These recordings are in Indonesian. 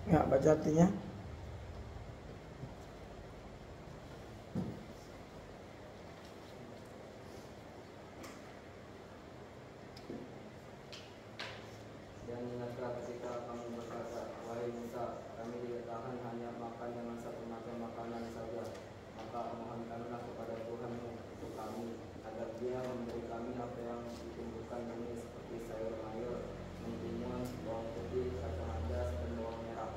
Ya, baca artinya. Dan ingatlah ketika kamu berkata, wahai Musa, kami ditahan hanya makan dengan satu macam makanan saja. Maka mohonkanlah kepada Tuhanmu untuk kami, agar Dia memberi kami apa yang ditumbuhkan bumi seperti sayur mayur, mentimun, bawang putih, kacang adas, dan bawang merah.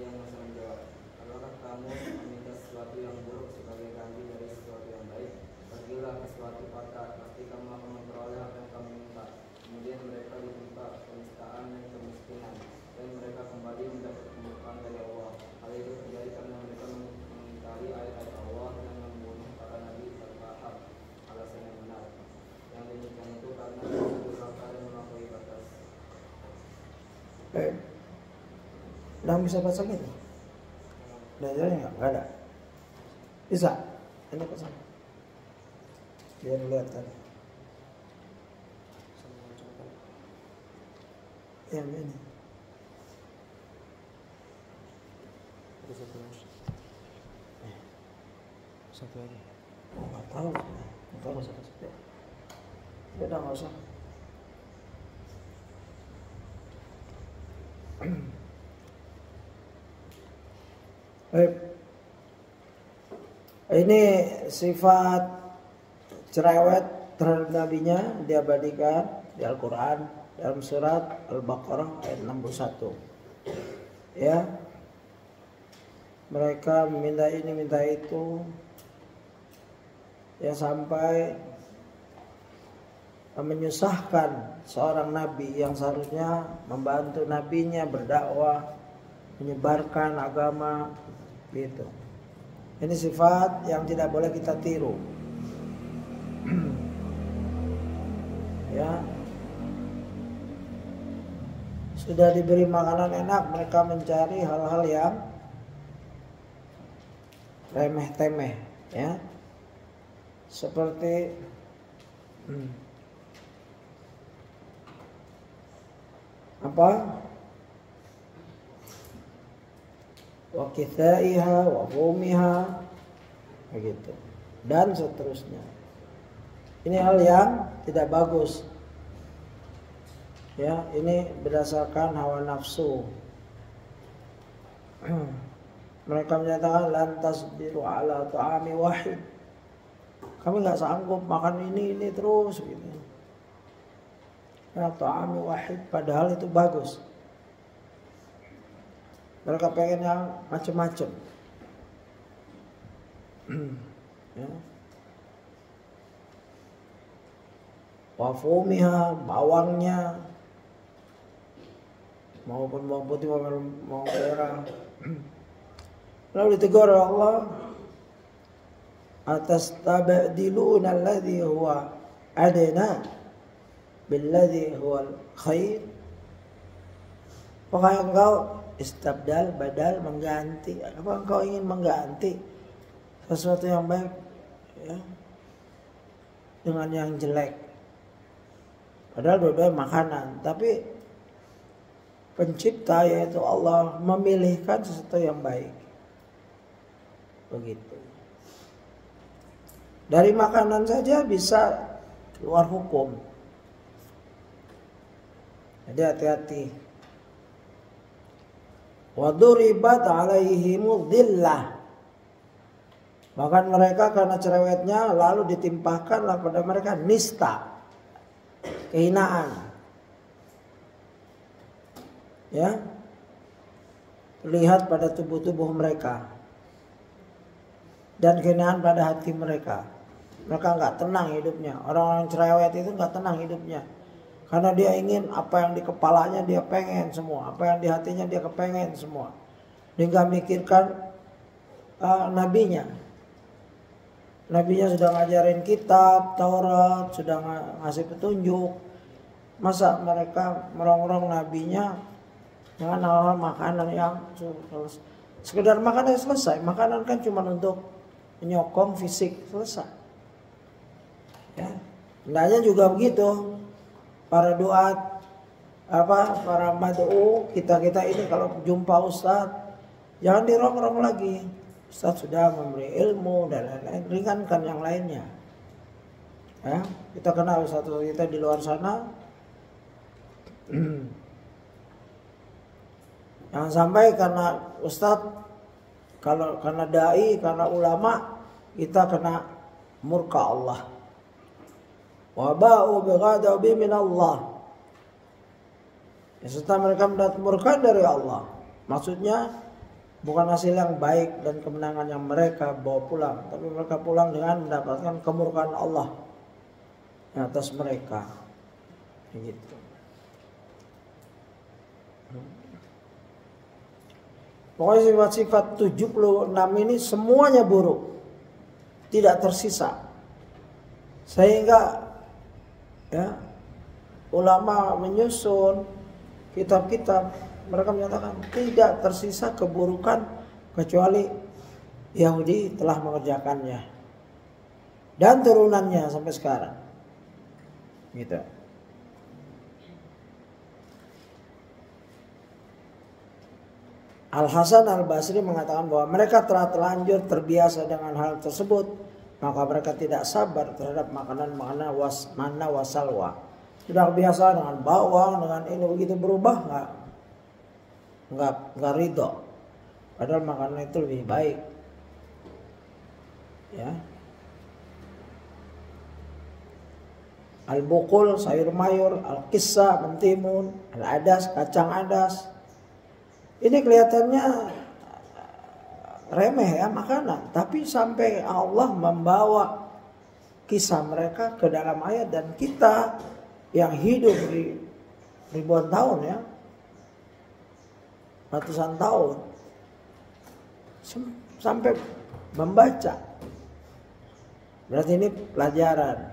Dia Musa menjawab, apakah kamu meminta sesuatu yang buruk sebagai ganti dari sesuatu yang baik? Pergilah ke suatu kota, pasti kamu akan memperoleh apa yang kamu minta. Kemudian mereka ditimpa penistaan dan kemiskinan, dan mereka kembali mendapat pembukaan dari Allah. Hal itu terjadi karena mereka mengingkari ayat-ayat Allah dan membunuh para nabi tanpa hak, alasan yang benar. Yang demikian itu karena mereka durhaka dan melampaui batas. Nggak bisa baca gitu? Belajarnya nggak ada. Bisa? Ini pasang. Biar lihat kan. Yang ini. Satu lagi. Nggak tahu. Nggak tahu. Ya udah nggak usah. Baik. Ini sifat cerewet terhadap nabinya diabadikan di Al-Quran dalam surat Al-Baqarah ayat 61. Ya. Mereka meminta ini, minta itu. Ya, sampai menyusahkan seorang nabi yang seharusnya membantu nabinya berdakwah, menyebarkan agama gitu. Ini sifat yang tidak boleh kita tiru. Ya. Sudah diberi makanan enak, mereka mencari hal-hal yang remeh-temeh, ya. Seperti apa? Wa kithaiha wa fumiha, begitu. Dan seterusnya. Ini hal yang tidak bagus. Ya, ini berdasarkan hawa nafsu. Mereka menyatakan lantas biru ala ta'ami wahid. Kami nggak sanggup makan ini terus gitu. Ya, ta'ami wahid, padahal itu bagus. Mereka pengen yang macam-macam. Ya. Wafumiha, bawangnya, maupun bawang putih maupun bawang merah. Lalu ditegur oleh Allah, atastabdiluna alladhi huwa adna billadhi huwa khair. Apakah engkau istabdal, badal, mengganti? Apa engkau ingin mengganti sesuatu yang baik, ya, dengan yang jelek? Padahal dua-duanya makanan, tapi pencipta yaitu Allah memilihkan sesuatu yang baik. Begitu. Dari makanan saja bisa keluar hukum. Jadi hati-hati. Wa duribat alaihimudz dhillah. Bahkan mereka karena cerewetnya lalu ditimpakanlah pada mereka nista, kehinaan. Ya. Lihat pada tubuh-tubuh mereka. Dan kehinaan pada hati mereka. Mereka nggak tenang hidupnya. Orang-orang cerewet itu nggak tenang hidupnya. Karena dia ingin apa yang di kepalanya dia pengen semua. Apa yang di hatinya dia kepengen semua. Dia nggak mikirkan nabinya. Nabinya sudah ngajarin kitab, Taurat, sudah ngasih petunjuk. Masa mereka merongrong nabinya dengan hal-hal makanan yang sekedar makanan selesai. Makanan kan cuma untuk menyokong fisik, selesai. Ya, hendaknya juga begitu. Para duat para mad'u kita ini kalau jumpa ustaz jangan dirongrong lagi. Ustaz sudah memberi ilmu dan lain-lain, ringankan yang lainnya. Ya, kita kenal satu kita di luar sana. Jangan sampai karena ustaz, kalau karena dai, karena ulama kita kena murka Allah. Wa ba'u bighadabi min Allah. Ya, setelah mereka mendapat murka dari Allah, maksudnya bukan hasil yang baik dan kemenangan yang mereka bawa pulang, tapi mereka pulang dengan mendapatkan kemurkaan Allah atas mereka. Begitu. Pokoknya sifat-sifat 76 ini semuanya buruk, tidak tersisa. Sehingga ya, ulama menyusun kitab-kitab, mereka menyatakan tidak tersisa keburukan kecuali Yahudi telah mengerjakannya dan turunannya sampai sekarang. Gitu. Al-Hasan Al-Basri mengatakan bahwa mereka telah terlanjur terbiasa dengan hal tersebut, maka mereka tidak sabar terhadap makanan-makanan manna wasalwa. Sudah biasa dengan bawang, dengan ini, begitu berubah nggak ridho. Padahal makanan itu lebih baik. Ya. Al-bukul, sayur mayur, al-qissa, mentimun, al-adas, kacang adas. Ini kelihatannya remeh ya makanan, tapi sampai Allah membawa kisah mereka ke dalam ayat, dan kita yang hidup di ribuan tahun ya, ratusan tahun, sampai membaca. Berarti ini pelajaran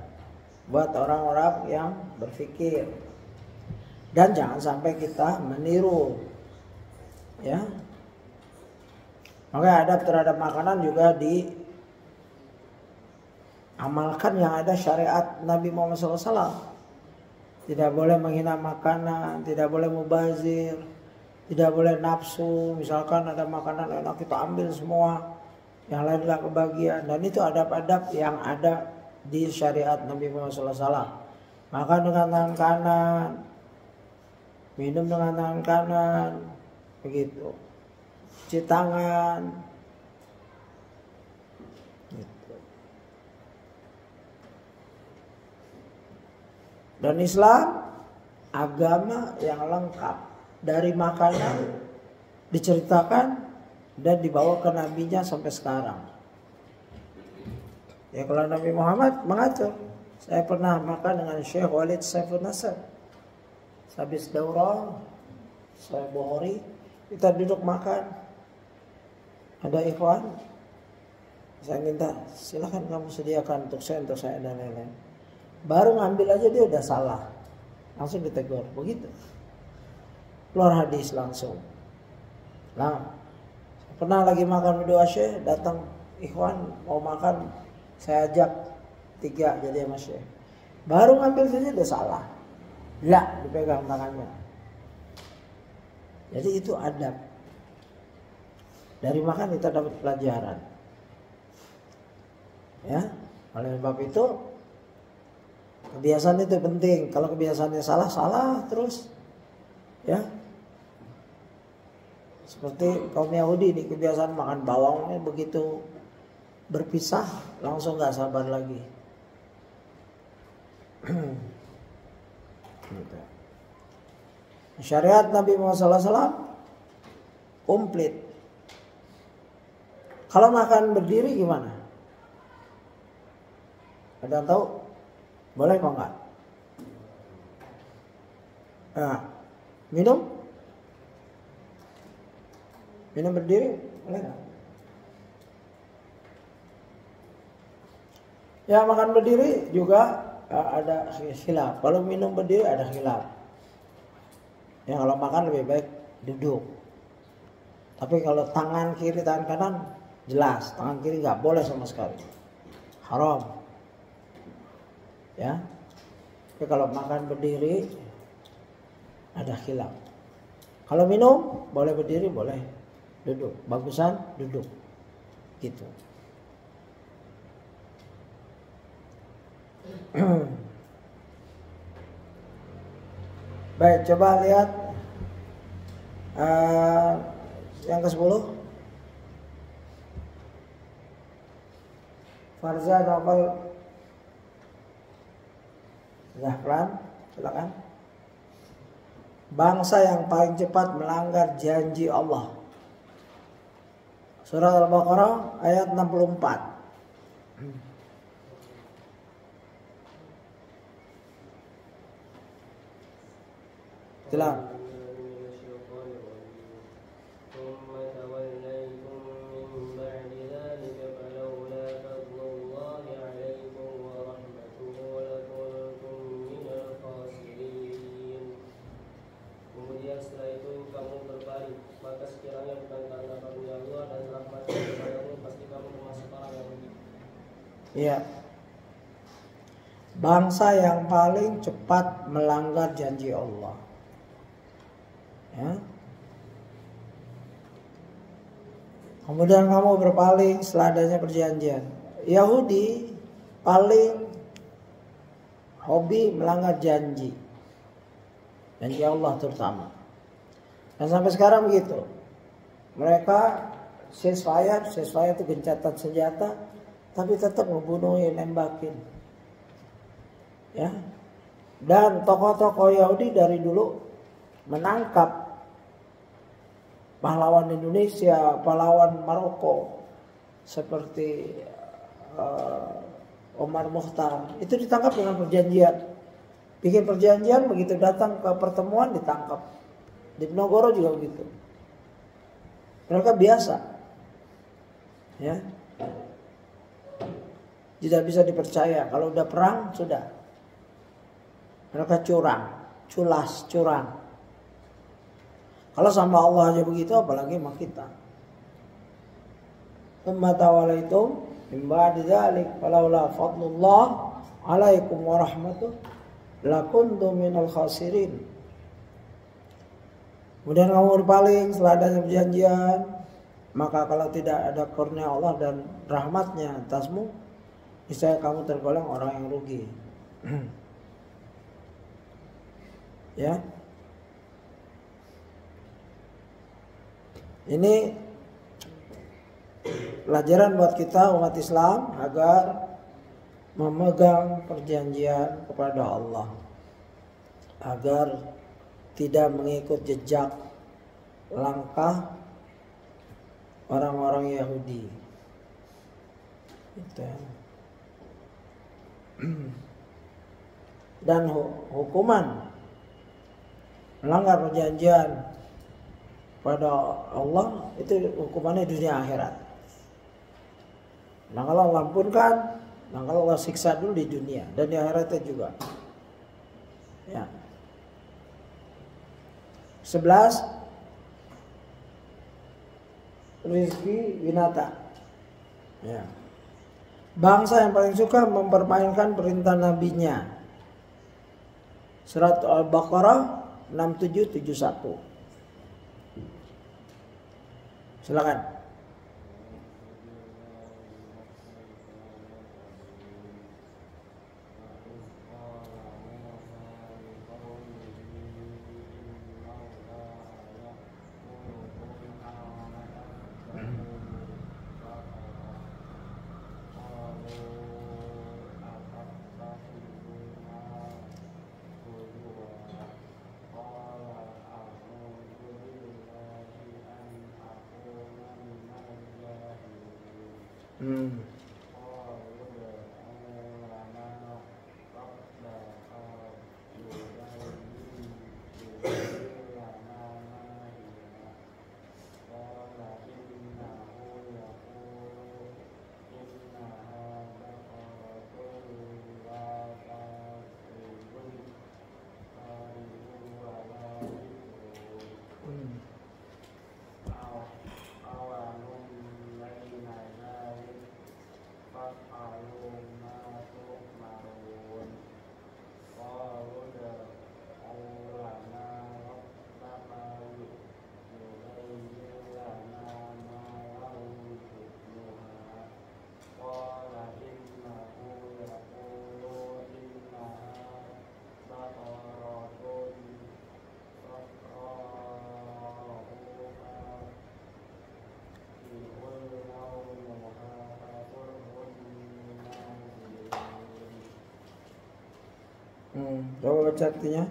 buat orang-orang yang berpikir, dan jangan sampai kita meniru ya. Maka adab terhadap makanan juga diamalkan yang ada syariat Nabi Muhammad SAW. Tidak boleh menghina makanan, tidak boleh mubazir, tidak boleh nafsu. Misalkan ada makanan enak kita ambil semua, yang lain gak kebagian. Dan itu adab-adab yang ada di syariat Nabi Muhammad SAW. Makan dengan tangan kanan, minum dengan tangan kanan, begitu. Cuci tangan. Gitu. Dan Islam agama yang lengkap, dari makanan diceritakan dan dibawa ke nabinya sampai sekarang. Ya, kalau Nabi Muhammad mengatur, saya pernah makan dengan Syekh Walid Saifun Nasr, habis daurah saya Bukhari, kita duduk makan, ada ikhwan, saya minta silakan kamu sediakan untuk saya dan lain-lain. Baru ngambil aja dia udah salah, langsung ditegur, begitu. Keluar hadis langsung. Nah, pernah lagi makan berdua Syekh, datang ikhwan mau makan, saya ajak 3 jadi sama Syekh. Baru ngambil saja udah salah, lah dipegang tangannya. Jadi itu adab. Dari makan kita dapat pelajaran. Ya, oleh sebab itu kebiasaan itu penting. Kalau kebiasaannya salah terus. Ya. Seperti kaum Yahudi ini kebiasaan makan bawangnya begitu berpisah langsung nggak sabar lagi. Gitu. Syariat Nabi Muhammad SAW komplit. Kalau makan berdiri gimana? Ada yang tahu? Boleh apa enggak? Nah, minum berdiri boleh enggak? Ya, makan berdiri juga ada khilaf. Kalau minum berdiri ada khilaf. Ya, kalau makan lebih baik duduk. Tapi kalau tangan kiri, tangan kanan jelas, tangan kiri nggak boleh sama sekali, haram. Ya, tapi kalau makan berdiri Ada khilaf. Kalau minum boleh berdiri, boleh duduk. Bagusan duduk. Gitu. Baik, coba lihat yang ke-10. Farza Novel Zahran, silakan. Bangsa yang paling cepat melanggar janji Allah. Surah Al-Baqarah ayat 64. Silakan. Ya. Bangsa yang paling cepat melanggar janji Allah. Ya. Kemudian kamu berpaling setelah adanya perjanjian. Yahudi paling hobi melanggar janji. Janji Allah terutama. Dan sampai sekarang begitu. Mereka ceasefire itu gencatan senjata, tapi tetap membunuhin, nembakin. Ya. Dan tokoh-tokoh Yahudi dari dulu menangkap pahlawan Indonesia, pahlawan Maroko seperti Omar Mukhtar. Itu ditangkap dengan perjanjian. Bikin perjanjian, begitu datang ke pertemuan ditangkap. Di Penogoro juga begitu. Mereka biasa. Ya. Tidak bisa dipercaya. Kalau udah perang, sudah. Mereka curang. Kalau sama Allah aja begitu, apalagi sama kita. Tsumma tawallaitum min ba'di dzalik falaula fadlullah 'alaikum wa rahmatuh lakuntum minal khasirin. Kemudian kamu berpaling setelah adanya perjanjian, maka kalau tidak ada kurnia Allah dan rahmatnya atasmu, niscaya kamu tergolong orang yang rugi. Ya. Ini pelajaran buat kita umat Islam agar memegang perjanjian kepada Allah, agar tidak mengikut jejak langkah orang-orang Yahudi. Gitu. Dan hukuman melanggar perjanjian pada Allah itu hukumannya dunia akhirat. Nah kalau Allah ampunkan, nah kalau Allah siksa dulu di dunia dan di akhiratnya juga. Ya. 11. Rizki Winata. Ya. Bangsa yang paling suka mempermainkan perintah nabinya. Surat Al-Baqarah 6771. Silakan. Coba baca artinya.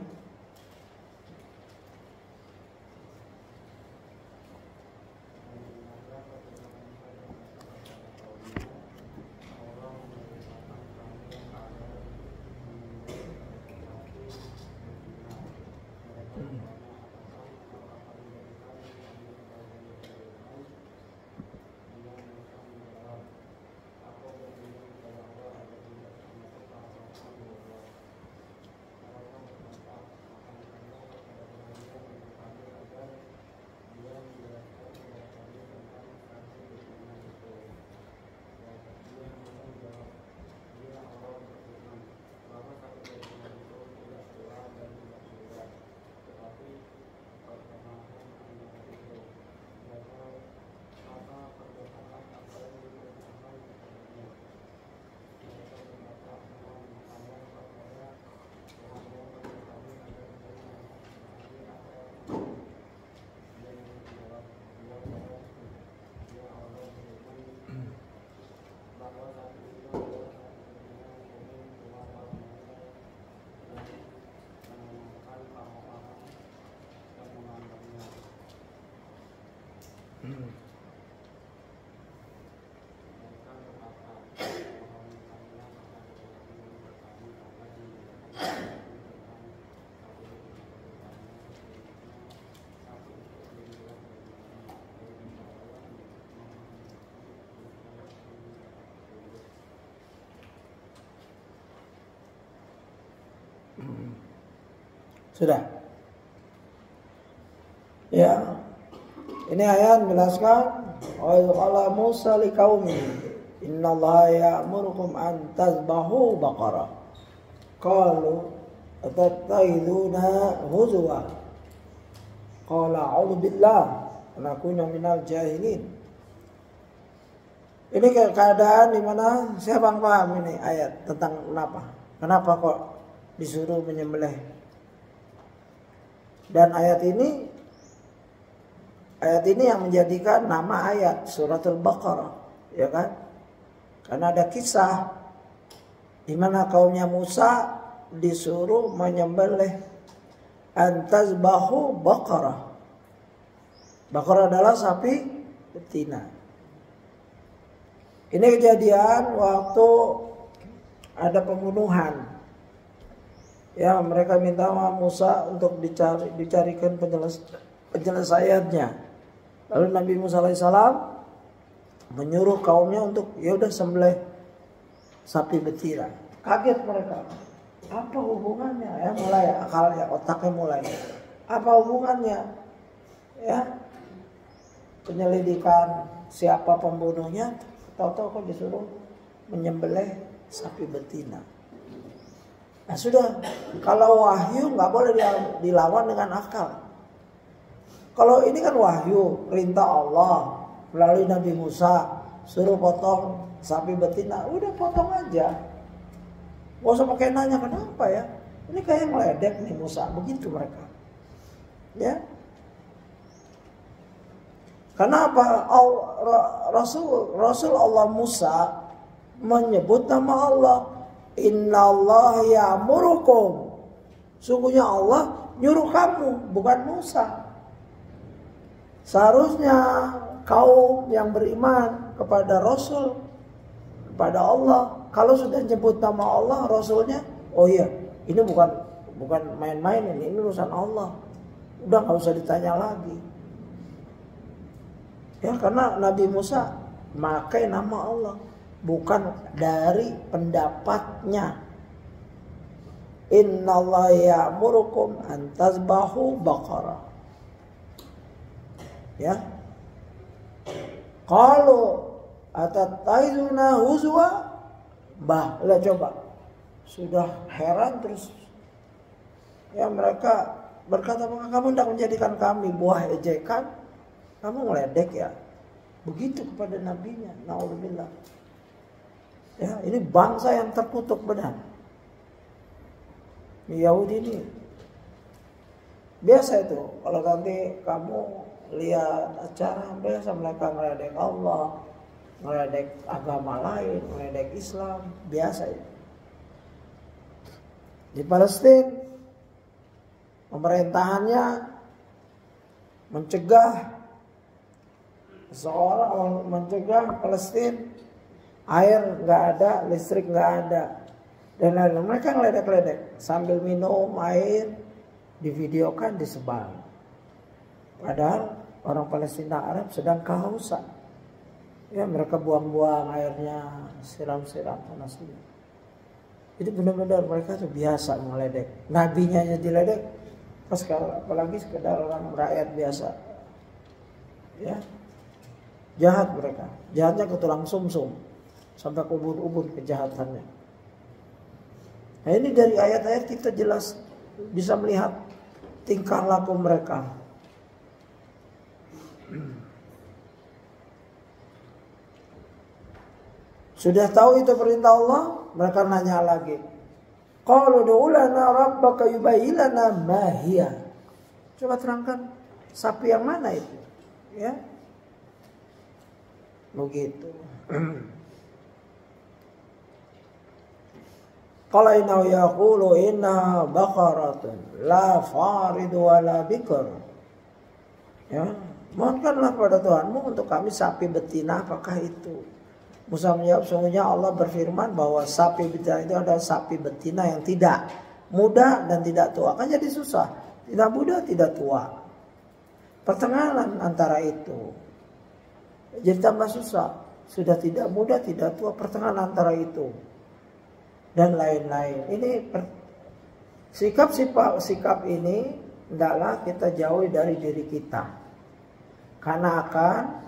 Sudah. Ya. Ini ayat menjelaskan qala Musa liqaumi innallaha ya'murukum an tazbahu baqarah. Qalu atattakhiduna huzwa. Qala a'udzu billah an akuna minal jahilin. Ini keadaan di mana siapa yang paham ini ayat tentang kenapa? Kenapa kok disuruh menyembelih? Dan ayat ini yang menjadikan nama ayat suratul Baqarah, ya kan? Karena ada kisah di mana kaumnya Musa disuruh menyembelih antazbahu baqarah. Baqarah adalah sapi betina. Ini kejadian waktu ada pembunuhan. Ya, mereka minta Musa untuk dicarikan penyelesaiannya. Lalu Nabi Musa alaihissalam menyuruh kaumnya untuk ya udah sembelih sapi betina. Kaget mereka. Apa hubungannya? Ya mulai akalnya, otaknya mulai. Apa hubungannya? Ya. Penyelidikan siapa pembunuhnya, tahu-tahu kok disuruh menyembelih sapi betina. Nah sudah, kalau wahyu nggak boleh dilawan dengan akal. Kalau ini kan wahyu, perintah Allah melalui Nabi Musa, suruh potong sapi betina, udah potong aja. Gak usah pakai nanya kenapa ya. Ini kayak ngeledek nih Musa, begitu mereka. Ya. Karena apa? Rasul Allah Musa menyebut nama Allah. Innallaha ya'murukum. Sungguhnya Allah nyuruh kamu, bukan Musa. Seharusnya kaum yang beriman kepada Rasul, kepada Allah, kalau sudah nyebut nama Allah, Rasulnya, oh iya, ini bukan main-main ini urusan Allah. Udah nggak usah ditanya lagi. Ya, karena Nabi Musa pakai nama Allah, bukan dari pendapatnya. Innallaha ya'murukum an tazbahu baqarah. Ya. Kalau atattaizuna huzwa, lah coba. Sudah heran terus. Ya mereka berkata, apakah kamu hendak menjadikan kami buah ejekan? Kamu ngeledek ya. Begitu kepada nabinya. Na'udzubillah. Ya, ini bangsa yang terkutuk benar. Yahudi ini biasa itu. Kalau nanti kamu lihat acara, biasa mereka ngeledek Allah, ngeledek agama lain, ngeledek Islam, biasa itu. Di Palestina pemerintahannya mencegah Palestina, air nggak ada, listrik nggak ada, dan lain-lain. Mereka ngeledek-ledek sambil minum air, divideokan, disebar. Padahal orang Palestina Arab sedang kehausan. Ya, mereka buang-buang airnya, siram-siram sana sini. Jadi benar-benar mereka tuh biasa ngeledek. Nabinya aja diledek, apalagi sekedar orang rakyat biasa. Ya, jahat mereka. Jahatnya ke tulang sumsum, sampai ke ubun-ubun kejahatannya. Nah, ini dari ayat-ayat kita jelas bisa melihat tingkah laku mereka. Sudah tahu itu perintah Allah, mereka nanya lagi. Qalu ud'u lana rabbaka yubayyin lana ma hiya. Coba terangkan sapi yang mana itu? Ya. Begitu. Qala innahu yaqulu innaha baqaratun la farid wa la bikr. Ya, mohonkanlah pada Tuhanmu untuk kami sapi betina, apakah itu? Musa menjawab, sungguhnya Allah berfirman bahwa sapi betina itu adalah sapi betina yang tidak muda dan tidak tua. Kan jadi susah. Tidak muda, tidak tua. Pertengahan antara itu. Jadi tambah susah. Sudah tidak muda, tidak tua, pertengahan antara itu. Dan lain-lain. Ini sikap ini hendaklah kita jauhi dari diri kita. Karena akan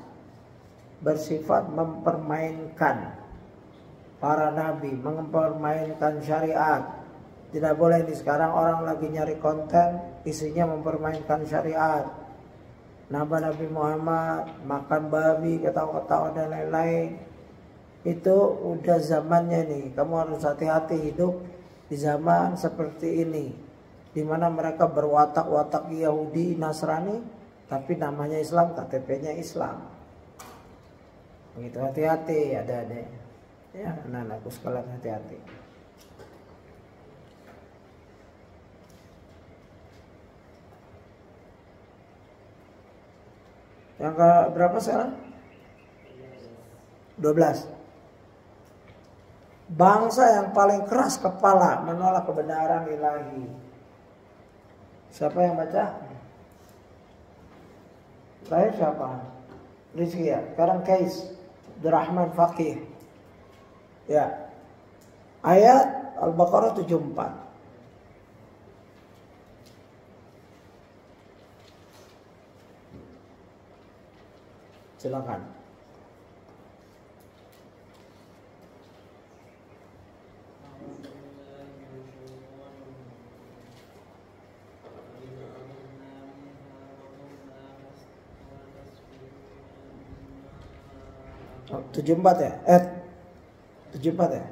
bersifat mempermainkan para nabi, mempermainkan syariat. Tidak boleh nih, sekarang orang lagi nyari konten isinya mempermainkan syariat. Nabi Muhammad makan babi, ketawa-ketawa dan lain-lain. Itu udah zamannya nih. Kamu harus hati-hati hidup di zaman seperti ini, di mana mereka berwatak-watak Yahudi, Nasrani, tapi namanya Islam, KTP-nya Islam. Begitu, hati-hati adik-adik. Ya, anak-anakku sekalian, hati-hati. Yang ke berapa sekarang? 12. Bangsa yang paling keras kepala menolak kebenaran ilahi. Siapa yang baca? Saya siapa? Rizki ya. Sekarang Kais Abdurrahman Faqih. Ya. Ayat Al-Baqarah 74. Silakan. Oh, 74 ya? 74 ya?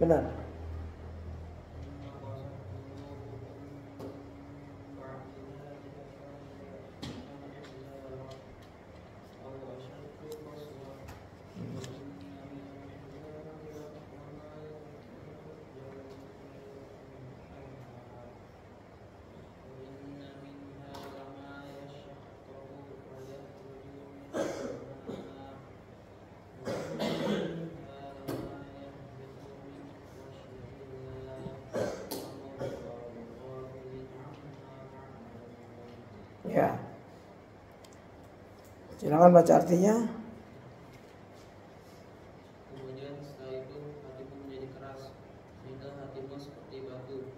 Benar. Ya. Silakan baca artinya. Kemudian setelah itu hatimu menjadi keras, sehingga hatimu seperti batu,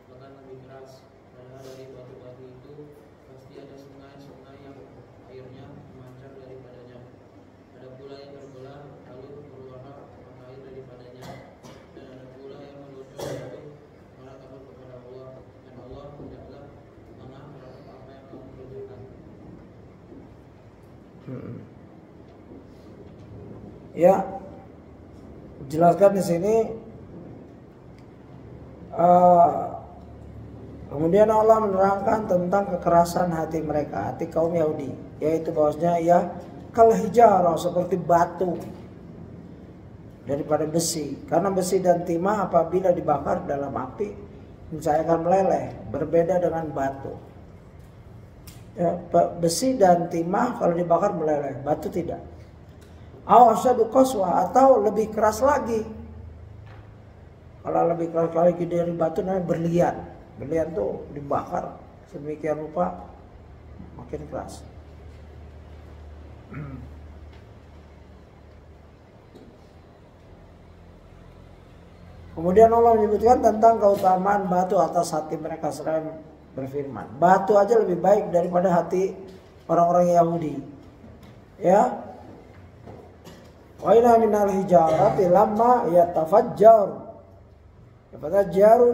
bahkan lebih keras. Padahal dari batu-batu itu pasti ada sungai-sungai yang airnya memancar daripadanya. Ada pula yang terbelah lalu keluarlah air daripadanya. Dan ada pula yang meluncur jatuh malah takut kepada Allah, dan Allah tidaklah lengah terhadap apa yang kamu kerjakan. Ya, jelaskan di sini. Kemudian Allah menerangkan tentang kekerasan hati mereka, hati kaum Yahudi, yaitu bahwasanya ia kal hijarah, seperti batu daripada besi. Karena besi dan timah apabila dibakar dalam api niscaya akan meleleh, berbeda dengan batu. Ya, besi dan timah kalau dibakar meleleh, batu tidak. Aw asyadu qaswa, atau lebih keras lagi. Kalau lebih keras lagi dari batu namanya berlian. Berlian tuh dibakar sedemikian rupa makin keras. Kemudian Allah menyebutkan tentang keutamaan batu atas hati mereka seraya berfirman, batu aja lebih baik daripada hati orang-orang Yahudi. Ya. Wa inna minal hijarati lamma yatafajjaru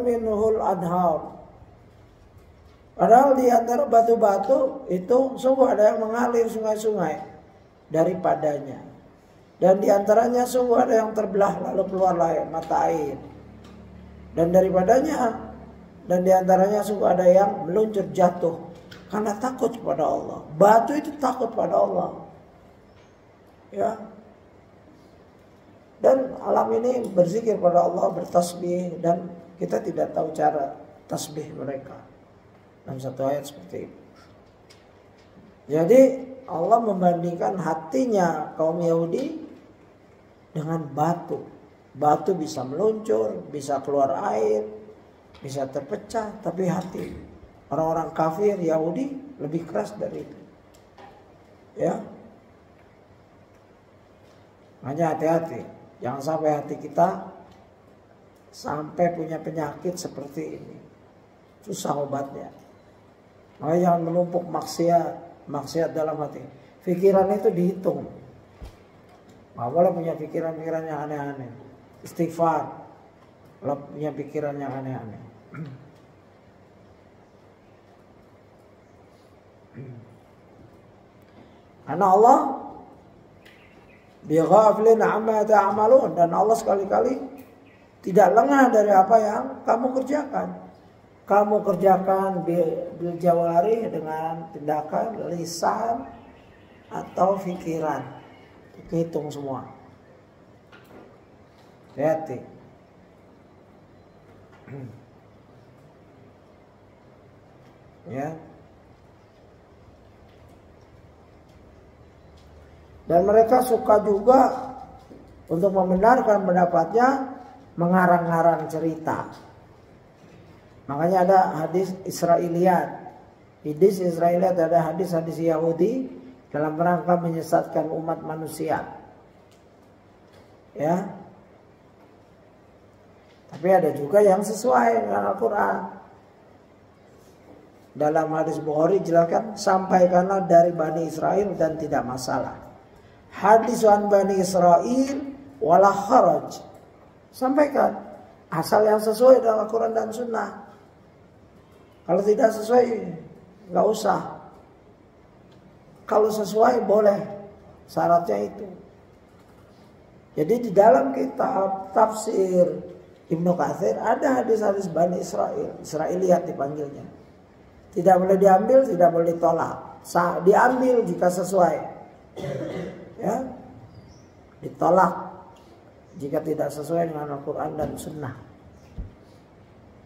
minhul anhar. Padahal di antara batu-batu itu sungguh ada yang mengalir sungai-sungai daripadanya. Dan di antaranya sungguh ada yang terbelah lalu keluarlah mata air. Dan daripadanya dan di antaranya sungguh ada yang meluncur jatuh karena takut kepada Allah. Batu itu takut pada Allah. Ya. Dan alam ini berzikir pada Allah, bertasbih, dan kita tidak tahu cara tasbih mereka. Dalam satu ayat seperti itu. Jadi Allah membandingkan hatinya kaum Yahudi dengan batu. Batu bisa meluncur, bisa keluar air, bisa terpecah, tapi hati orang-orang kafir Yahudi lebih keras dari itu. Ya. Makanya hati-hati, jangan sampai hati kita sampai punya penyakit seperti ini. Susah obatnya. Makanya jangan menumpuk maksiat dalam hati. Pikiran itu dihitung. Nggak boleh punya pikiran-pikiran yang aneh-aneh. Istighfar kalau punya pikiran yang aneh-aneh. Karena Allah bighafilin amma ta'malun, dan Allah sekali-kali tidak lengah dari apa yang kamu kerjakan. Kamu kerjakan bil jawari dengan tindakan lisan atau pikiran. Hitung semua. Hati. Ya. Dan mereka suka juga untuk membenarkan pendapatnya mengarang-arang cerita. Makanya ada hadis Israiliyat. Hadis Israiliyat ada hadis-hadis Yahudi dalam rangka menyesatkan umat manusia. Ya. Tapi ada juga yang sesuai dengan Al-Quran. Dalam hadis Bukhari jelaskan, sampaikanlah dari Bani Israel dan tidak masalah. Hadis an Bani Israel wala kharaj. Sampaikan asal yang sesuai dengan Al-Quran dan Sunnah. Kalau tidak sesuai nggak usah. Kalau sesuai boleh, syaratnya itu. Jadi di dalam kitab tafsir Ibnu Katsir ada hadis-hadis Bani Israel, Israiliyat dipanggilnya. Tidak boleh diambil, tidak boleh ditolak. Diambil jika sesuai. Ya. Ditolak jika tidak sesuai dengan Al-Quran dan Sunnah.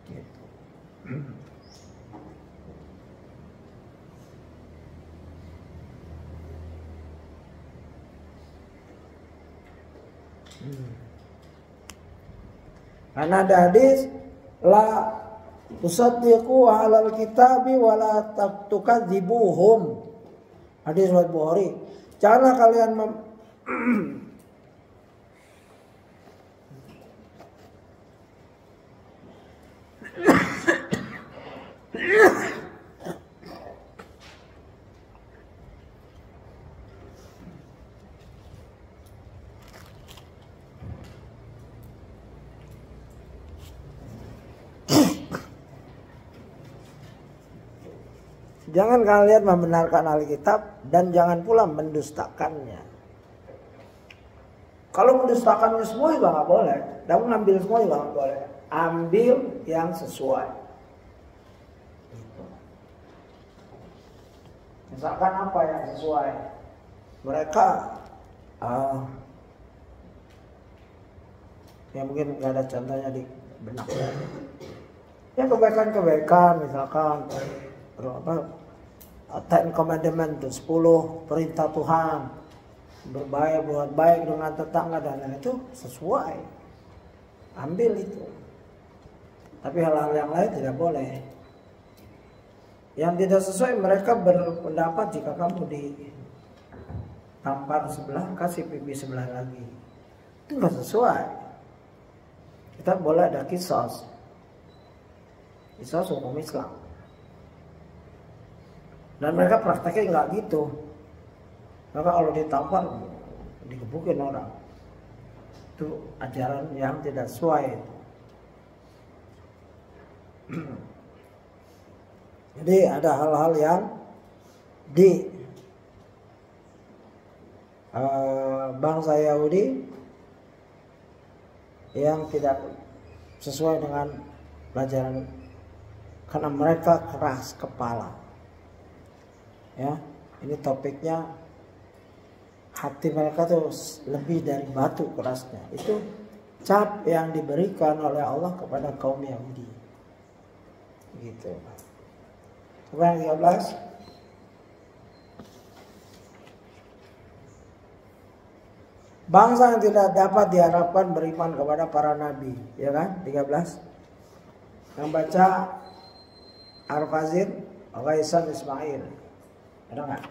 Gitu. Karena ada hadis la tusaddiqu alal kitabi wala tukadzibuhum. Hadis riwayat Bukhari. Janganlah kalian jangan kalian membenarkan Alkitab dan jangan pula mendustakannya. Kalau mendustakannya semua juga nggak boleh. Dan mengambil semua juga nggak boleh. Ambil yang sesuai. Misalkan apa yang sesuai? mereka ya mungkin nggak ada contohnya di benak ya, kebaikan misalkan Ten Commandment itu 10 perintah Tuhan, berbuat baik dengan tetangga dan lain itu sesuai, ambil itu. Tapi hal-hal yang lain tidak boleh. Yang tidak sesuai mereka berpendapat jika kamu ditampar sebelah kasih pipi sebelah lagi, itu nggak sesuai. Kita boleh ada kisos hukum Islam. Dan mereka prakteknya nggak gitu. Maka kalau ditampar digebukin orang, itu ajaran yang tidak sesuai. Jadi ada hal-hal yang di bangsa Yahudi yang tidak sesuai dengan pelajaran, karena mereka keras kepala. Ya, ini topiknya hati mereka tuh lebih dari batu kerasnya. Itu cap yang diberikan oleh Allah kepada kaum Yahudi. Gitu. Coba yang 13. Bangsa yang tidak dapat diharapkan beriman kepada para nabi, ya kan? 13. Yang baca Ar-Fazil, Ghaisan Ismail. Ada nggak?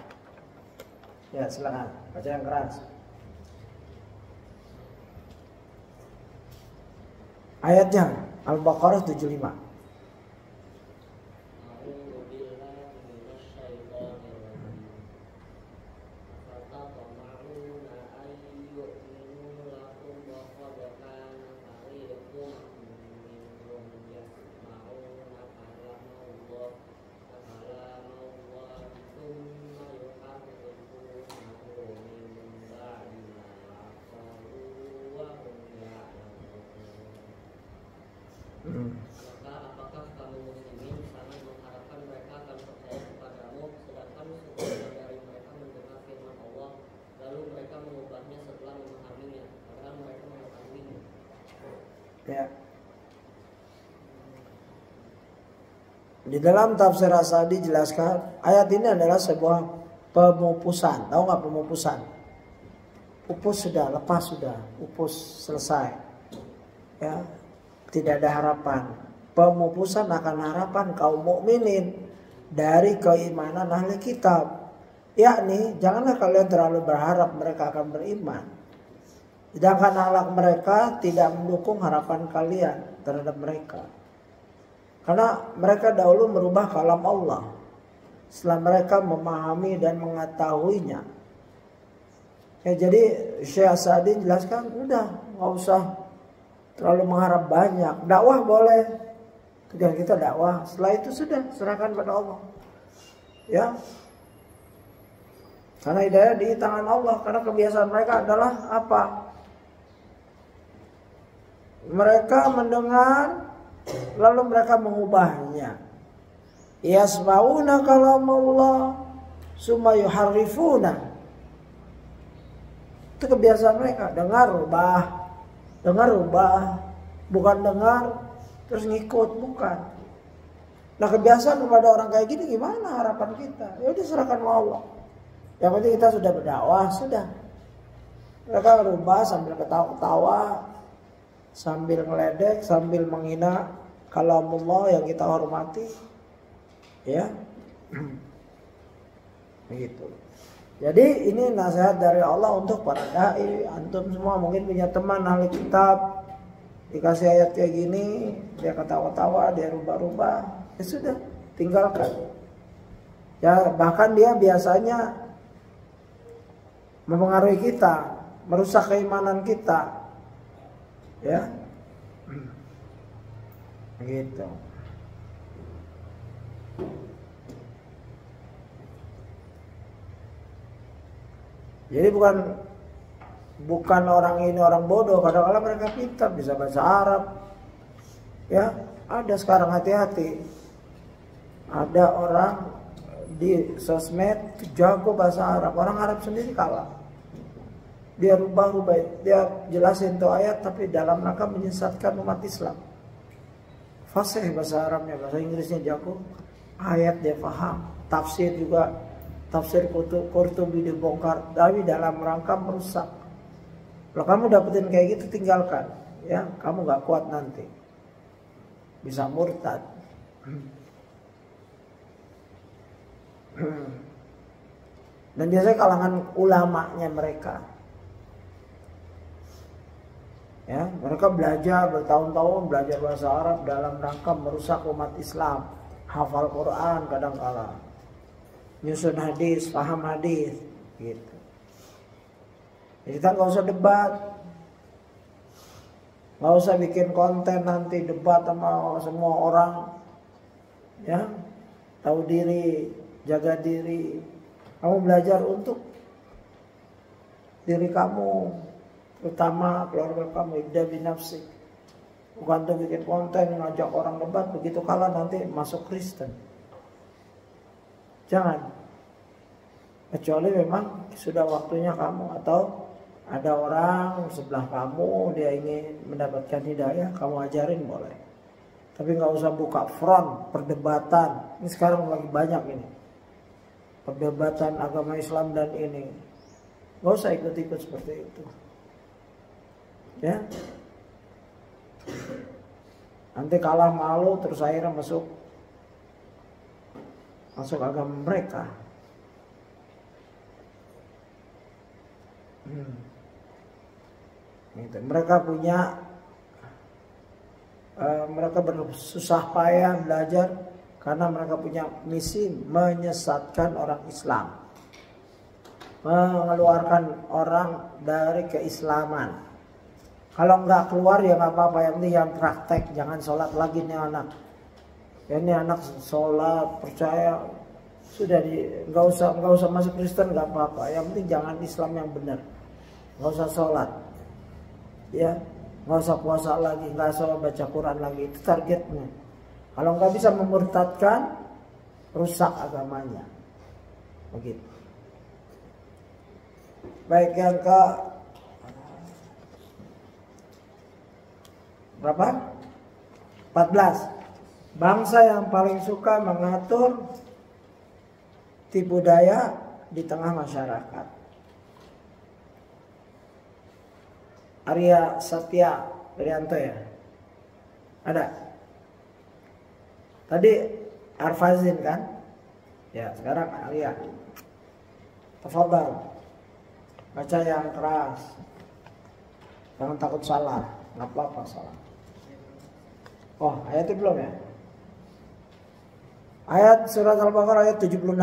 Ya silakan, baca yang keras. Ayatnya Al-Baqarah 75. Maka apakah kamu muslimin sangat mengharapkan mereka akan percaya kepadamu, sedangkan sebagian dari mereka mendengar firman Allah lalu mereka mengubahnya setelah memahaminya, padahal mereka mengetahuinya. Ya. Di dalam tafsir As-Sa'di dijelaskan ayat ini adalah sebuah pemupusan. Tahu nggak pemupusan? Pupus sudah, lepas sudah, pupus selesai. Ya, tidak ada harapan. Pemupusan akan harapan kaum mukminin dari keimanan ahli kitab. Yakni janganlah kalian terlalu berharap mereka akan beriman, sedangkan akhlak mereka tidak mendukung harapan kalian terhadap mereka. Karena mereka dahulu merubah kalam Allah setelah mereka memahami dan mengetahuinya. Ya, jadi Syekh Sa'di jelaskan, udah nggak usah terlalu mengharap banyak. Dakwah boleh, tugas kita dakwah. Setelah itu sudah serahkan pada Allah. Ya, karena hidayah di tangan Allah. Karena kebiasaan mereka adalah apa? Mereka mendengar lalu mereka mengubahnya. Yasma'una kalamullah summa yuharrifuna. Itu kebiasaan mereka, dengar rubah, bukan dengar terus ngikut, bukan. Nah, kebiasaan kepada orang kayak gini gimana harapan kita? Ya udah serahkan sama Allah. Yang penting kita sudah berdakwah, sudah. Mereka rubah sambil ketawa-ketawa, sambil ngeledek, sambil menghina kalamullah yang kita hormati. Ya. Begitu. Jadi ini nasihat dari Allah untuk para dai. Antum semua mungkin punya teman ahli kitab, dikasih ayat kayak gini, dia ketawa-tawa, dia rubah-rubah, ya sudah, tinggalkan. Ya, bahkan dia biasanya mempengaruhi kita, merusak keimanan kita. Ya. Gitu. Jadi bukan orang ini orang bodoh, kadang-kadang mereka pintar, bisa bahasa Arab. Ya, ada sekarang hati-hati. Ada orang di sosmed jago bahasa Arab, orang Arab sendiri kalah. Dia rubah-rubah, dia jelasin tuh ayat tapi dalam rangka menyesatkan umat Islam. Fasih bahasa Arabnya, bahasa Inggrisnya jago, ayat dia paham, tafsir juga, tafsir Qurtubi dibongkar, tapi dalam rangka merusak. Kalau kamu dapetin kayak gitu tinggalkan, ya kamu gak kuat nanti, bisa murtad. Dan biasanya kalangan ulamanya mereka, ya mereka belajar bertahun-tahun belajar bahasa Arab dalam rangka merusak umat Islam, hafal Quran kadang-kala, nyusun hadis, paham hadis, gitu. Jadi kita nggak usah debat, nggak usah bikin konten nanti debat sama semua orang, ya tahu diri, jaga diri. Kamu belajar untuk diri kamu, terutama keluarga kamu, ibda binafsik. Bukan untuk bikin konten ngajak orang debat, begitu kalah nanti masuk Kristen. Jangan. Kecuali memang sudah waktunya kamu, atau ada orang sebelah kamu dia ingin mendapatkan hidayah, kamu ajarin boleh. Tapi nggak usah buka front perdebatan. Ini sekarang lagi banyak ini perdebatan agama Islam dan ini. Nggak usah ikut-ikut seperti itu, ya. Nanti kalah malu terus akhirnya masuk agama mereka. Gitu. Mereka punya mereka bersusah payah belajar karena mereka punya misi menyesatkan orang Islam, mengeluarkan orang dari keislaman. Kalau nggak keluar ya nggak apa-apa, yang penting yang praktek, jangan sholat lagi nih anak. Ya, ini anak sholat percaya sudah nggak usah masuk Kristen nggak apa-apa. Yang penting jangan Islam yang benar, nggak usah sholat, ya nggak usah puasa lagi, nggak usah baca Quran lagi. Itu targetnya. Kalau nggak bisa memurtadkan, rusak agamanya, begitu. Baik, yang ke berapa? 14. Bangsa yang paling suka mengatur tipu daya di tengah masyarakat. Arya Satya Prianto, ya? Ada? Tadi Arfazin kan? Ya, sekarang Arya. Tafadhal. Baca yang keras. Jangan takut salah. Nggak apa-apa salah. Oh, ayatnya belum ya? Ayat surat Al-Baqarah ayat 76.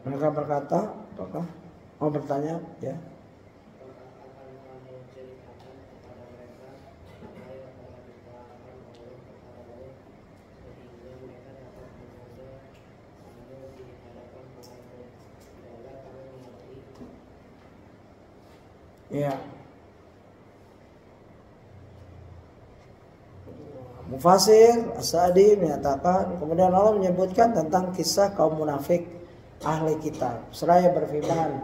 Mereka berkata, apakah? Mau bertanya, ya. Ya. Mufasir As-Sa'di menyatakan, kemudian Allah menyebutkan tentang kisah kaum munafik ahli kitab. Seraya berfirman,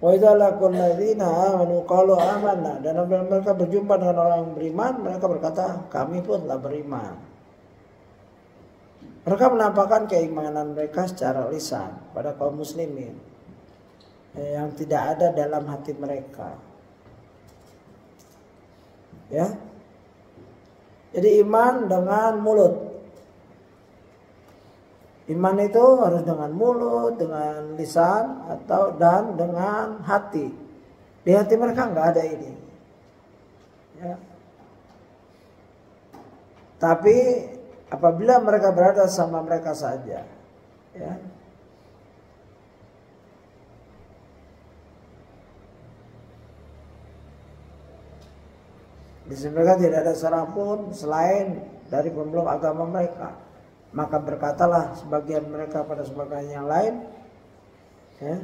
wa idza laqul ladzina amanu qalu amanna, dan apabila mereka berjumpa dengan orang yang beriman, mereka berkata, kami pun telah beriman. Mereka menampakkan keimanan mereka secara lisan pada kaum muslimin yang tidak ada dalam hati mereka. Ya. Jadi iman dengan mulut. Iman itu harus dengan mulut, dengan lisan, dan dengan hati. Di hati mereka nggak ada ini. Ya. Tapi apabila mereka berada sama mereka saja, ya, di sini mereka tidak ada seorang pun selain dari pemeluk agama mereka. Maka berkatalah sebagian mereka pada sebagian yang lain, ya,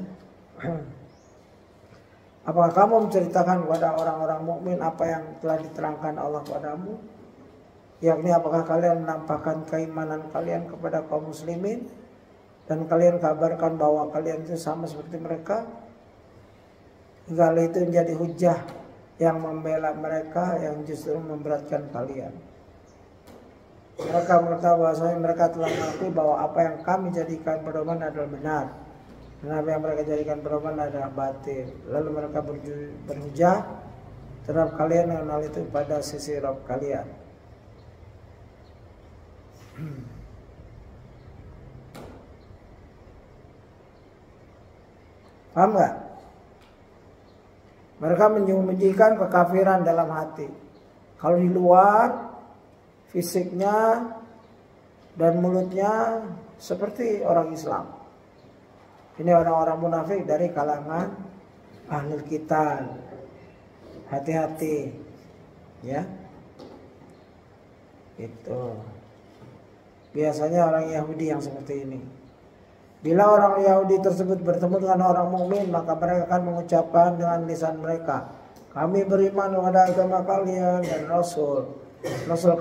apakah kamu menceritakan kepada orang-orang mukmin apa yang telah diterangkan Allah padamu? Yakni apakah kalian menampakkan keimanan kalian kepada kaum muslimin dan kalian kabarkan bahwa kalian itu sama seperti mereka? Hingga itu menjadi hujah yang membela mereka yang justru memberatkan kalian. Mereka mengatakan bahwasanya mereka telah mengakui bahwa apa yang kami jadikan pedoman adalah benar dan apa yang mereka jadikan pedoman adalah batil. Lalu mereka berhujah terhadap kalian dengan hal itu pada sisi Rabb kalian. Paham gak? Mereka menyembunyikan kekafiran dalam hati. Kalau di luar, fisiknya dan mulutnya seperti orang Islam. Ini orang-orang munafik dari kalangan ahlul kitab. Hati-hati, ya. Itu biasanya orang Yahudi yang seperti ini. Bila orang Yahudi tersebut bertemu dengan orang mukmin, maka mereka akan mengucapkan dengan lisan mereka, kami beriman kepada agama kalian dan Rasul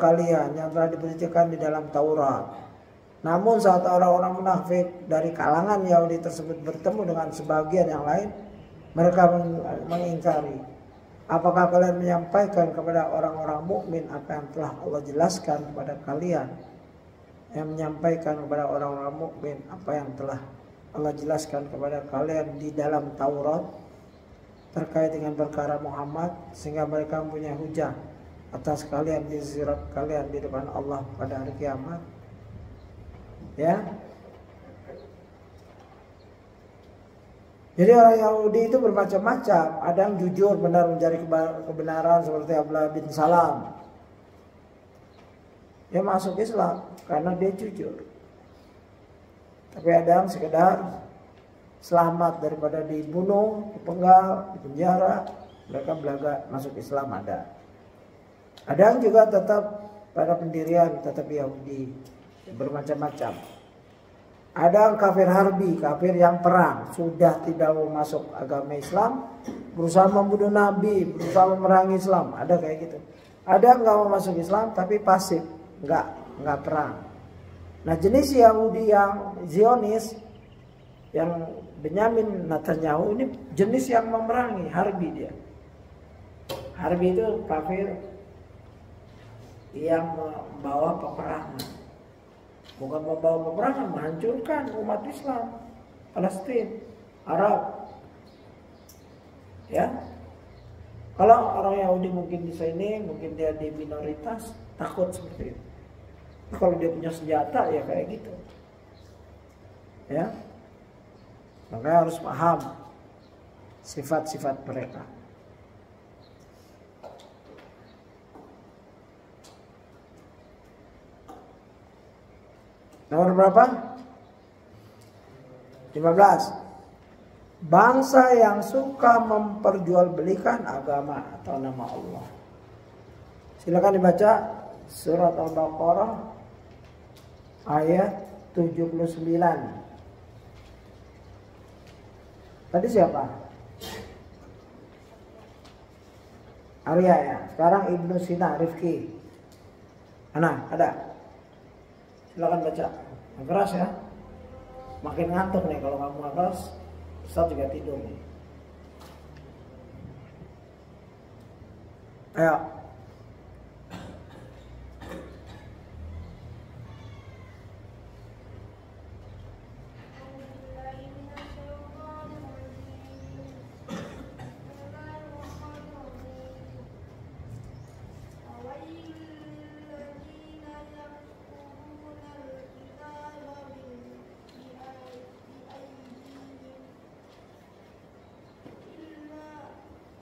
kalian yang telah diberitakan di dalam Taurat. Namun saat orang-orang munafik dari kalangan Yahudi tersebut bertemu dengan sebagian yang lain, mereka mengingkari, apakah kalian menyampaikan kepada orang-orang mukmin apa yang telah Allah jelaskan kepada kalian? Yang menyampaikan kepada orang-orang mukmin apa yang telah Allah jelaskan kepada kalian di dalam Taurat terkait dengan perkara Muhammad, sehingga mereka mempunyai hujah atas kalian di sisi Rabb kalian di depan Allah pada hari kiamat. Ya. Jadi orang Yahudi itu bermacam-macam. Ada yang jujur benar mencari kebenaran seperti Abdullah bin Salam. Dia masuk Islam karena dia jujur. Tapi ada yang sekedar selamat daripada dibunuh, dipenggal, dipenjara, mereka belaga masuk Islam ada. Ada yang juga tetap pada pendirian, tetap Yahudi, bermacam-macam. Ada yang kafir harbi, kafir yang perang, sudah tidak mau masuk agama Islam, berusaha membunuh Nabi, berusaha memerangi Islam, ada kayak gitu. Ada yang nggak mau masuk Islam tapi pasif. Enggak perang. Nah, jenis Yahudi yang Zionis, yang Benyamin Netanyahu ini jenis yang memerangi, harbi dia. Harbi itu kafir yang membawa peperangan. Bukan membawa peperangan, menghancurkan umat Islam, Palestina, Arab. Ya. Kalau orang Yahudi mungkin di sini, mungkin dia di minoritas, takut seperti itu. Kalau dia punya senjata ya kayak gitu. Ya. Makanya harus paham sifat-sifat mereka. Nomor berapa? 15. Bangsa yang suka memperjualbelikan agama atau nama Allah. Silakan dibaca surat Al-Baqarah ayat 79. Tadi siapa? Arya ya. Sekarang Ibnu Sina, Rifki. Mana? Ada? Silakan baca. Yang keras ya. Makin ngantuk nih kalau kamu keras. Ustaz juga tidur nih. Ayo.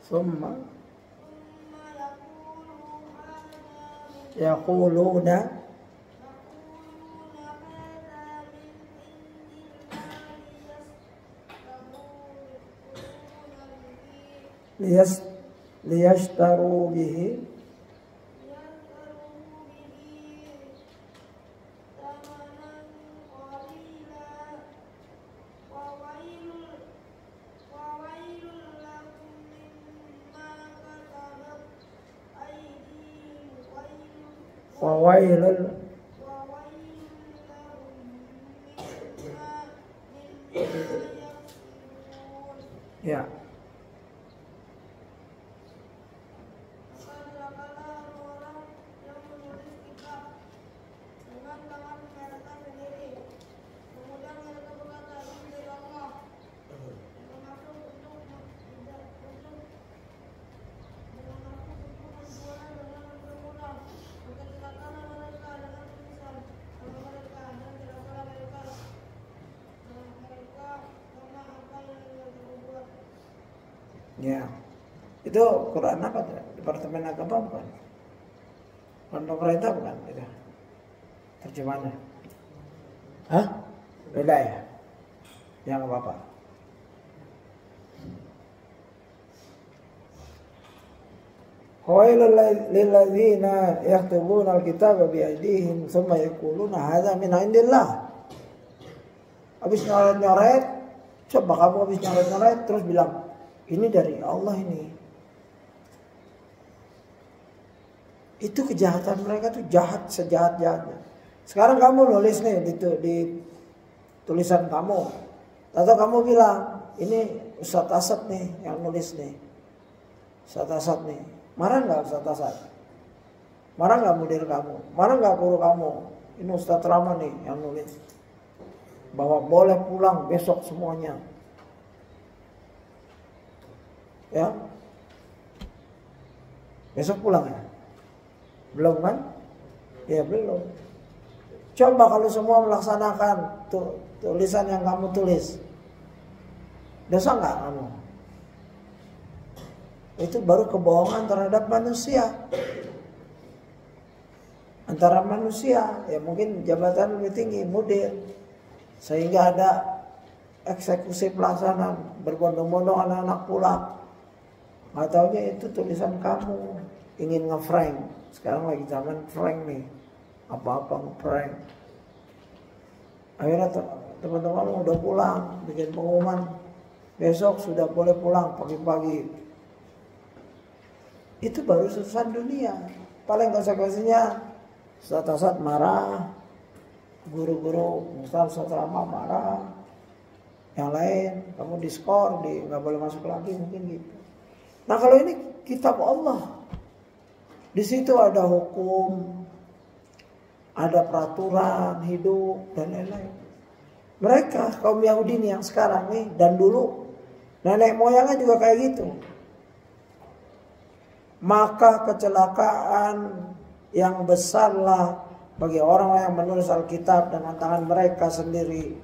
Summa yaquluna liyashtaru bihi wa wailul ya. Ya, itu Quran apa? Departemen Agama bukan? Pemerintah bukan? Itu terjemahannya. Hah? Beda ya? Ya nggak apa-apa. Wailul lilladzina yaktubuna alkitaba biaydihim tsumma yaquluna hadza min indillah. Habis nyoret-nyoret, coba kamu habis nyoret-nyoret terus bilang ini dari Allah ini. Itu kejahatan mereka tuh jahat sejahat-jahatnya. Sekarang kamu nulis nih di tulisan kamu. Atau kamu bilang, ini Ustadz Asad nih yang nulis nih. Ustadz Asad nih. Marah nggak Ustadz Asad? Marah nggak mudir kamu? Marah nggak guru kamu? Ini Ustadz Rama nih yang nulis. Bahwa boleh pulang besok semuanya. Ya, besok pulang ya? Belum kan? Ya belum. Coba kalau semua melaksanakan tulisan yang kamu tulis, dosa nggak kamu? Itu baru kebohongan terhadap manusia. Antara manusia, ya mungkin jabatan lebih tinggi, mudir, sehingga ada eksekusi pelaksanaan, berbondong-bondong anak-anak pulang. Nggak taunya itu tulisan kamu, ingin nge-prank. Sekarang lagi zaman prank nih, apa-apa nge-prank. Akhirnya teman-teman udah pulang, bikin pengumuman besok sudah boleh pulang pagi-pagi. Itu baru urusan dunia. Paling konsekuensinya Ustadz marah, guru-guru Ustadz Rama marah, yang lain kamu diskor, nggak boleh masuk lagi, mungkin gitu. Nah kalau ini kitab Allah, di situ ada hukum, ada peraturan hidup dan lain-lain. Mereka kaum Yahudi nih yang sekarang nih dan dulu nenek moyangnya juga kayak gitu. Maka kecelakaan yang besarlah bagi orang yang menulis Alkitab dengan tangan mereka sendiri.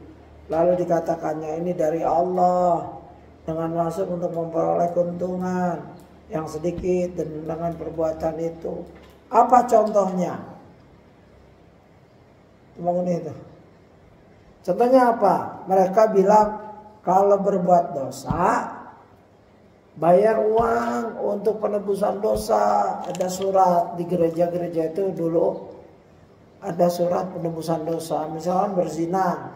Lalu dikatakannya ini dari Allah. Dengan maksud untuk memperoleh keuntungan yang sedikit dan dengan perbuatan itu. Apa contohnya? Bangun itu. Contohnya apa? Mereka bilang kalau berbuat dosa, bayar uang untuk penebusan dosa. Ada surat di gereja-gereja itu dulu. Ada surat penebusan dosa. Misalkan berzina.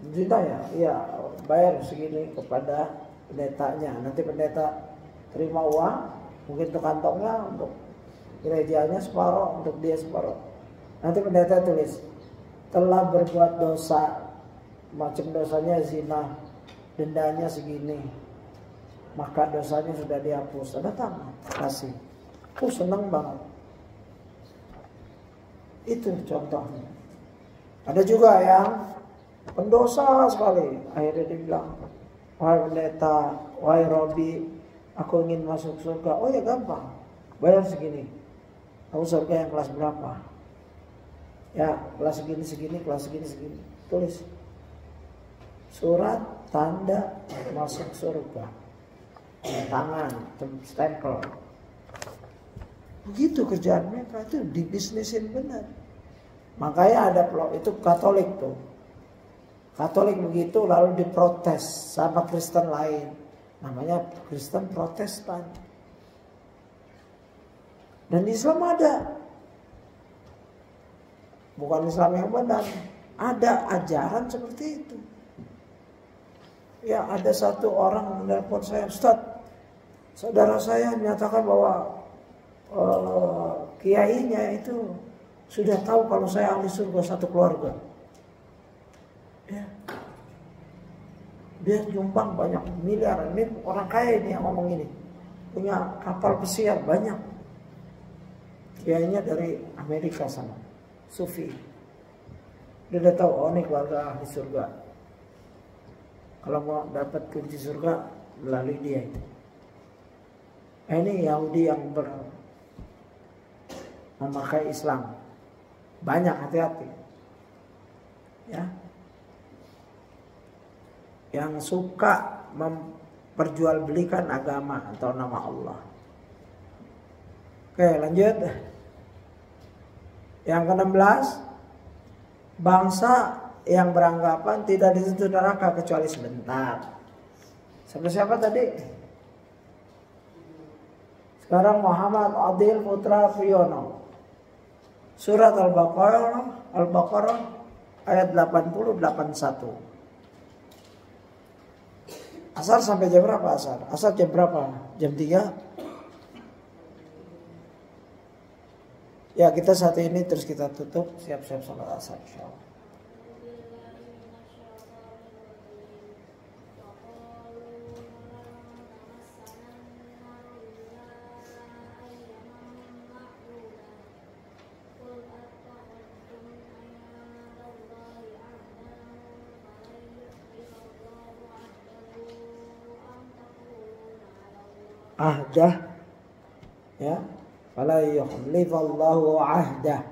Berzina ya? Iya. Bayar segini kepada pendetanya. Nanti pendeta terima uang, mungkin untuk kantongnya, untuk gerejanya separuh, untuk dia separuh. Nanti pendeta tulis, telah berbuat dosa, macam dosanya zina, dendanya segini, maka dosanya sudah dihapus. Ada tangan, kasih. Seneng banget. Itu contohnya. Ada juga yang pendosa sekali. Akhirnya dia bilang, wahai pendeta, wahai Robi, aku ingin masuk surga. Oh ya gampang, bayar segini. Kamu surga yang kelas berapa? Ya kelas segini, kelas segini. Tulis surat tanda masuk surga. tangan, stempel. Begitu kerjaan mereka, itu dibisnisin benar. Makanya ada itu Katolik tuh. Katolik begitu lalu diprotes sama Kristen lain. Namanya Kristen Protestan. Dan Islam ada. Bukan Islam yang benar. Ada ajaran seperti itu. Ya, ada satu orang menelpon saya, Ustaz, saudara saya menyatakan bahwa kiainya itu sudah tahu kalau saya ahli surga satu keluarga. Ya. Dia nyumbang banyak miliar. Ini orang kaya ini yang ngomong ini. Punya kapal pesiar banyak. Kiainya dari Amerika sana. Sufi. Dia udah tahu, oh ini keluarga ahli surga. Kalau mau dapat kunci surga melalui dia itu. Ini Yahudi yang memakai Islam. Banyak, hati-hati. Ya. Yang suka memperjualbelikan agama atau nama Allah. Oke, lanjut. Yang ke-16, bangsa yang beranggapan tidak disentuh neraka kecuali sebentar. Sampai siapa tadi? Sekarang Muhammad Adil Putra Priyono. Surat Al-Baqarah ayat 80-81. Asar sampai jam berapa asar? Asar jam berapa? Jam 3? Ya, kita saat ini terus kita tutup, siap-siap salat asar insyaallah. Ahdah, ya, fala yukhlifallahu ahdah.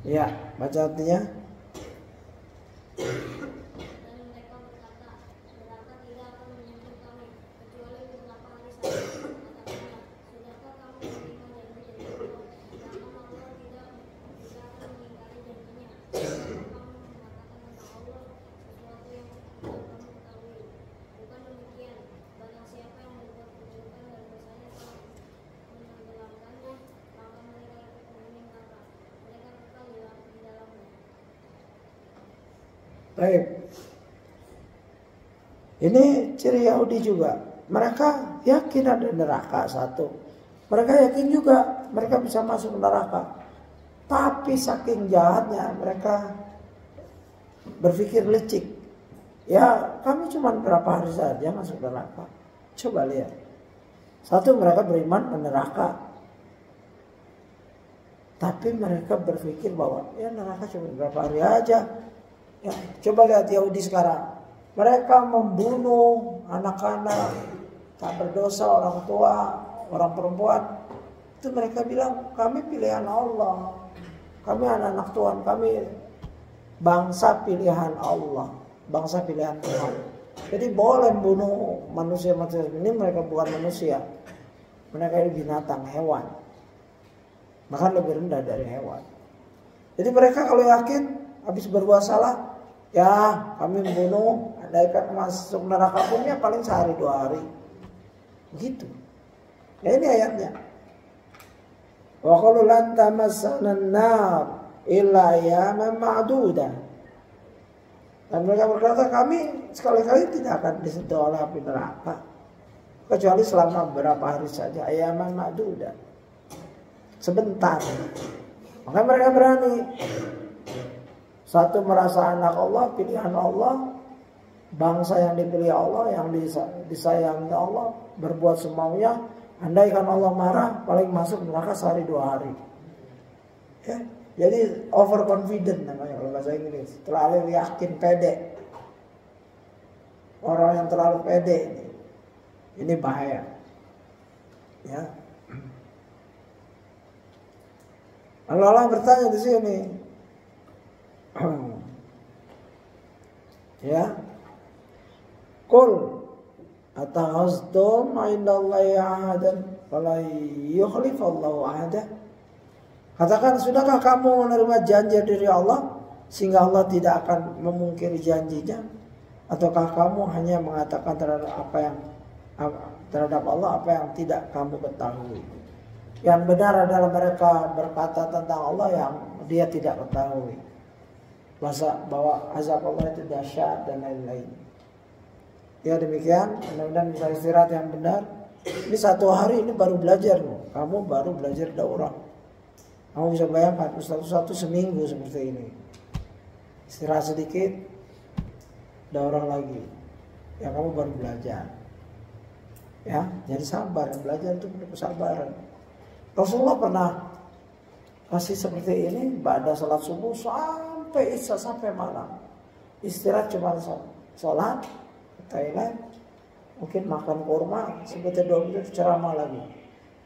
Ya, baca artinya. Baik. Ini ciri Yahudi juga. Mereka yakin ada neraka satu. Mereka yakin juga mereka bisa masuk neraka. Tapi saking jahatnya mereka berpikir licik. Ya, kami cuma berapa hari saja masuk neraka. Coba lihat. Satu, mereka beriman ke neraka. Tapi mereka berpikir bahwa ya neraka cuma berapa hari aja. Ya, coba lihat Yahudi sekarang. Mereka membunuh anak-anak, tak berdosa, orang tua, orang perempuan. Itu mereka bilang, kami pilihan Allah. Kami anak-anak Tuhan, kami bangsa pilihan Allah. Bangsa pilihan Tuhan. Jadi boleh membunuh manusia-manusia ini, mereka bukan manusia. Mereka ini binatang, hewan. Bahkan lebih rendah dari hewan. Jadi mereka kalau yakin habis berbuat salah, ya kami membunuh, andaikan masuk neraka pun ya paling sehari 2 hari. Begitu. Ya ini ayatnya. Wa qalu lan tamassana an-nar illa ayyaman ma'dudah. Dan mereka berkata, kami sekali-kali tidak akan disentuh oleh api neraka kecuali selama beberapa hari saja, ayyaman ma'dudah. Sebentar. Maka mereka berani. Satu, merasa anak Allah, pilihan Allah, bangsa yang dipilih Allah, yang disayangi Allah, berbuat semaunya, Andaikan Allah marah, paling masuk neraka sehari 2 hari. Ya, jadi overconfident namanya kalau bahasa Inggris. Terlalu yakin, pede. Orang yang terlalu pede ini bahaya. Ya. Allah bertanya di sini. Ya. Qul ataghastum indallahi ahadan fala yukhlifallahu ahadah. Katakan, sudahkah kamu menerima janji dari Allah sehingga Allah tidak akan memungkiri janjinya? Ataukah kamu hanya mengatakan terhadap Allah apa yang tidak kamu ketahui? Yang benar adalah mereka berkata tentang Allah yang dia tidak ketahui. Bahwa azab Allah itu dahsyat dan lain-lain. Ya demikian, mudah-mudahan bisa istirahat yang benar. Ini 1 hari ini baru belajar loh. Kamu baru belajar daurah. Kamu bisa bayangkan satu seminggu seperti ini. Istirahat sedikit, daurah lagi. Ya kamu baru belajar. Ya, jadi sabar. Belajar itu perlu kesabaran. Rasulullah pernah kasih seperti ini, ba'da salat subuh sampai isya sampai malam. Istirahat cuma salat, Thailand, mungkin makan kurma, sekitar 2 menit ceramah lagi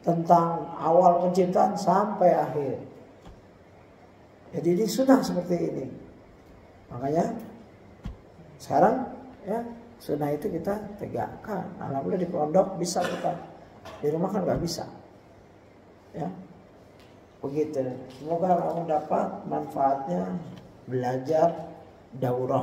tentang awal penciptaan sampai akhir. Jadi ini sunnah seperti ini. Makanya sekarang ya sunnah itu kita tegakkan. Alhamdulillah di pondok bisa kita, di rumah kan nggak bisa. Ya, begitu. Semoga kamu dapat manfaatnya belajar daurah.